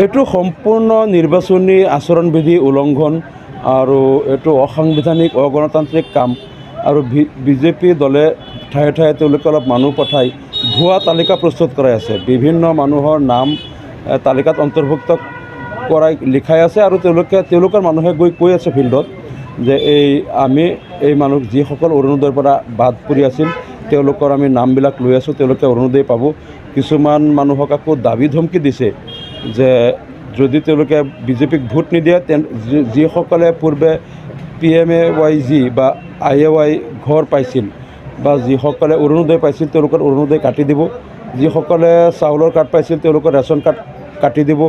এইটো সম্পূৰ্ণ নিৰ্বাচনী আচৰণবিধি উলংঘন আৰু এইটো অসাংবিধানিক অগণতান্ত্ৰিক কাম আৰু বিজেপি দলে ঠায়ে ঠায়ে তেওঁলোকে অলপ মানুহ পঠাই ভুৱা তালিকা প্ৰস্তুত কৰাই আছে। বিভিন্ন মানুহৰ নাম তালিকাত অন্তৰ্ভুক্ত কৰাই লিখাই আছে আৰু তেওঁলোকৰ মানুহে গৈ কৈ আছে ফিল্ডত যে আমি এই মানুহ যিসকল অৰুণোদয়ৰ পৰা বাদ পৰি আছিল তেওঁলোকৰ আমি নামবিলাক লৈ আছোঁ, তেওঁলোকে অৰুণোদয় পাব। কিছুমান মানুহক আকৌ দাবী ধমকি দিছে যে যদি তেওঁলোকে বিজেপিক ভোট নিদিয়ে যিসকলে পূৰ্বে PMAYG বা IAY ঘৰ পাইছিল বা যিসকলে অৰুণোদয় পাইছিল তেওঁলোকৰ অৰুণোদয় কাটি দিব, যিসকলে চাউলৰ কাৰ্ড পাইছিল তেওঁলোকৰ ৰেচন কাৰ্ড কাটি দিব,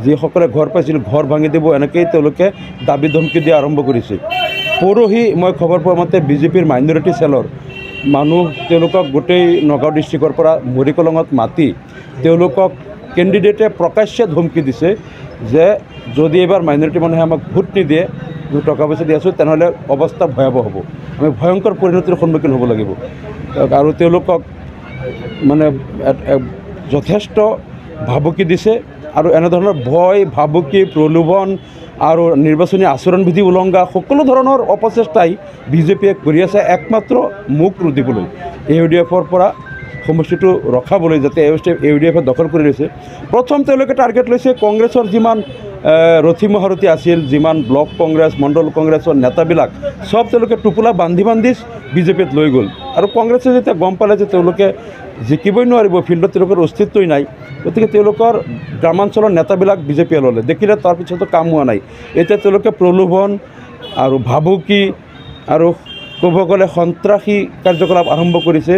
যিসকলে ঘৰ পাইছিল ঘৰ ভাঙি দিব, এনেকৈয়ে তেওঁলোকে দাবী ধমকি দিয়া আৰম্ভ কৰিছে। পৰহি মই খবৰ পোৱা মতে বিজেপিৰ মাইনৰিটি চেলৰ মানুহ তেওঁলোকক গোটেই নগাঁও ডিষ্ট্ৰিক্টৰ পৰা মৰিকলঙত মাতি তেওঁলোকক কেণ্ডিডেটে প্ৰকাশ্যে ধমকি দিছে যে যদি এবাৰ মাইনৰিটি মানুহে আমাক ভোট নিদিয়ে, টকা পইচা দি আছোঁ, তেনেহ'লে অৱস্থা ভয়াৱহ হ'ব, আমি ভয়ংকৰ পৰিণতিৰ সন্মুখীন হ'ব লাগিব। আৰু তেওঁলোকক মানে যথেষ্ট ভাবুকি দিছে আৰু এনেধৰণৰ ভয় ভাবুকি প্ৰলোভন আৰু নিৰ্বাচনী আচৰণবিধি উলংঘা সকলো ধৰণৰ অপচেষ্টাই বিজেপিয়ে কৰি আছে একমাত্ৰ মুখ ৰুধিবলৈ, AUDFৰ পৰা সমষ্টিটো ৰখাবলৈ, যাতে AUDFে দখল কৰি লৈছে। প্ৰথম তেওঁলোকে টাৰ্গেট লৈছে কংগ্ৰেছৰ যিমান ৰথী মহাৰথী আছিল, যিমান ব্লক কংগ্ৰেছ মণ্ডল কংগ্ৰেছৰ নেতাবিলাক চব তেওঁলোকে টোপোলা বান্ধি বিজেপিত লৈ গ'ল। আৰু কংগ্ৰেছে যেতিয়া গম পালে যে তেওঁলোকে জিকিবই নোৱাৰিব, ফিল্ডত তেওঁলোকৰ অস্তিত্বই নাই, গতিকে তেওঁলোকৰ গ্ৰামাঞ্চলৰ নেতাবিলাক বিজেপিয়ে ল'লে। দেখিলে তাৰপিছতো কাম হোৱা নাই, এতিয়া তেওঁলোকে প্ৰলোভন আৰু ভাবুকি আৰু ক'ব গ'লে সন্ত্ৰাসী কাৰ্যকলাপ আৰম্ভ কৰিছে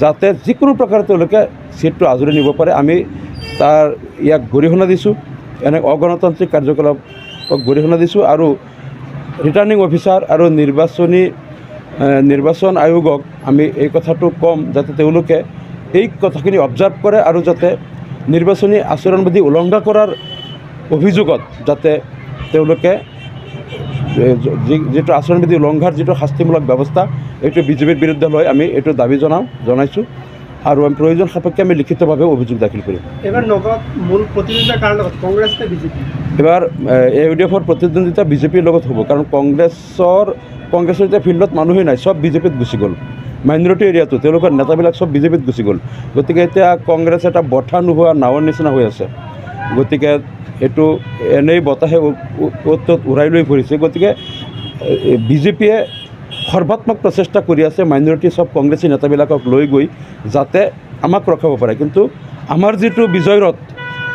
যাতে যিকোনো প্ৰকাৰে তেওঁলোকে চিটটো আজৰি নিব পাৰে। আমি ইয়াক গৰিহণা দিছোঁ, এনে অগণতান্ত্ৰিক কাৰ্যকলাপক গৰিহণা দিছোঁ আৰু ৰিটাৰ্ণিং অফিচাৰ আৰু নিৰ্বাচন আয়োগক আমি এই কথাটো ক'ম যাতে তেওঁলোকে এই কথাখিনি অবজাৰ্ভ কৰে আৰু যাতে নিৰ্বাচনী আচৰণবিধি উলংঘা কৰাৰ অভিযোগত যাতে তেওঁলোকে যিটো আচৰণবিধি উলংঘাৰ যিটো শাস্তিমূলক ব্যৱস্থা এইটো বিজেপিৰ বিৰুদ্ধে লৈ আমি এইটো দাবী জনাইছোঁ আৰু আমি প্ৰয়োজন সাপেক্ষে আমি লিখিতভাৱে অভিযোগ দাখিল কৰিম। এবাৰ নগাঁৱত মূল প্ৰতিদ্বন্দ্বিতা কাৰ লগত, কংগ্ৰেছ নে বিজেপি? এবাৰ AUDFৰ প্ৰতিদ্বন্দ্বিতা বিজেপিৰ লগত হ'ব, কাৰণ কংগ্ৰেছৰ এতিয়া ফিল্ডত মানুহেই নাই, চব বিজেপিত গুচি গ'ল। মাইনৰিটি এৰিয়াটো তেওঁলোকৰ নেতাবিলাক চব বিজেপিত গুচি গ'ল, গতিকে এতিয়া কংগ্ৰেছ এটা বঠা নোহোৱা নাৱৰ নিচিনা হৈ আছে। গতিকে এইটো এনেই বতাহে উৰাই লৈ ফুৰিছে। গতিকে বিজেপিয়ে সৰ্বাত্মক প্ৰচেষ্টা কৰি আছে মাইনৰিটি চব কংগ্ৰেছী নেতাবিলাকক লৈ গৈ যাতে আমাক ৰখাব পাৰে, কিন্তু আমাৰ যিটো বিজয়ৰত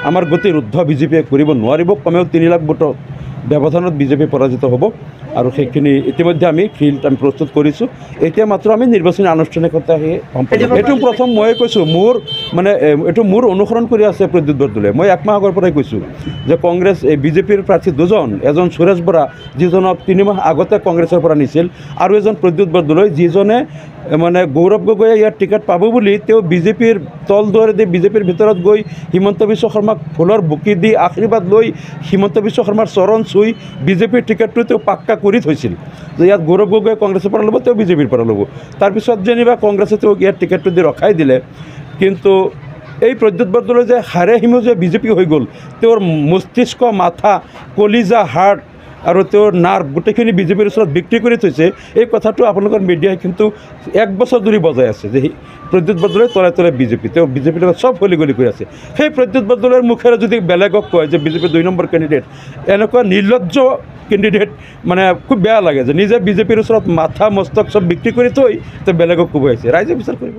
আমাৰ গোটেই ৰুদ্ধ বিজেপিয়ে কৰিব নোৱাৰিব। কমেও 3 লাখ ভোটৰ ব্যৱধানত বিজেপি পৰাজিত হ'ব আৰু সেইখিনি ইতিমধ্যে আমি প্ৰস্তুত কৰিছোঁ। এতিয়া মাত্ৰ আমি নিৰ্বাচনী আনুষ্ঠানিকতা এইটো প্ৰথম মই কৈছোঁ এইটো মোৰ অনুসৰণ কৰি আছে প্ৰদ্যুৎ বৰদলৈ। মই 1 মাহ আগৰ পৰাই কৈছোঁ যে বিজেপিৰ প্ৰাৰ্থী দুজন, এজন সুৰেশ বৰা যিজনক 3 মাহ আগতে কংগ্ৰেছৰ পৰা নিছিল আৰু এজন প্ৰদ্যুৎ বৰদলৈ যিজনে গৌৰৱ গগৈয়ে ইয়াৰ টিকেট পাব বুলি তেওঁ বিজেপিৰ তলদুৱাৰেদি বিজেপিৰ ভিতৰত গৈ হিমন্ত বিশ্ব শৰ্মাক ফুলৰ বুকি দি আশীৰ্বাদ লৈ হিমন্ত বিশ্ব শৰ্মাৰ চৰণ চুই বিজেপিৰ টিকেটটো তেওঁ পাক্কা কৰি থৈছিল যে ইয়াত গৌৰৱ গগৈয়ে কংগ্ৰেছৰ পৰা ল'ব, তেওঁ বিজেপিৰ পৰা ল'ব। তাৰপিছত যেনিবা কংগ্ৰেছে তেওঁক ইয়াৰ টিকেটটো দি ৰখাই দিলে, কিন্তু এই প্ৰদ্যুৎ বৰদলৈ যে হাড়ে হিমজে বিজেপি হৈ গ'ল, তেওঁৰ মস্তিষ্ক, মাথা, কলিজা, হাৰ্ট আৰু তেওঁৰ নাৰ্ভ গোটেইখিনি বিজেপিৰ ওচৰত বিক্ৰী কৰি থৈছে। এই কথাটো আপোনালোকৰ মিডিয়াই কিন্তু 1 বছৰ ধৰি বজাই আছে যে প্ৰদ্যুৎ বৰদলৈ তলে তলে বিজেপি, তেওঁ বিজেপিৰ লগত চব হলিগলি কৰি আছে। সেই প্ৰদ্যুৎ বৰদলৈৰ মুখেৰে যদি বেলেগক কয় যে বিজেপিৰ 2 নম্বৰ কেণ্ডিডেট, এনেকুৱা নিৰ্লজ্জ কেণ্ডিডেট খুব বেয়া লাগে যে নিজে বিজেপিৰ ওচৰত মাথা মস্তক চব বিক্ৰী কৰি থৈ তেওঁ বেলেগক ক'ব আহিছে। ৰাইজে বিচাৰ কৰিব।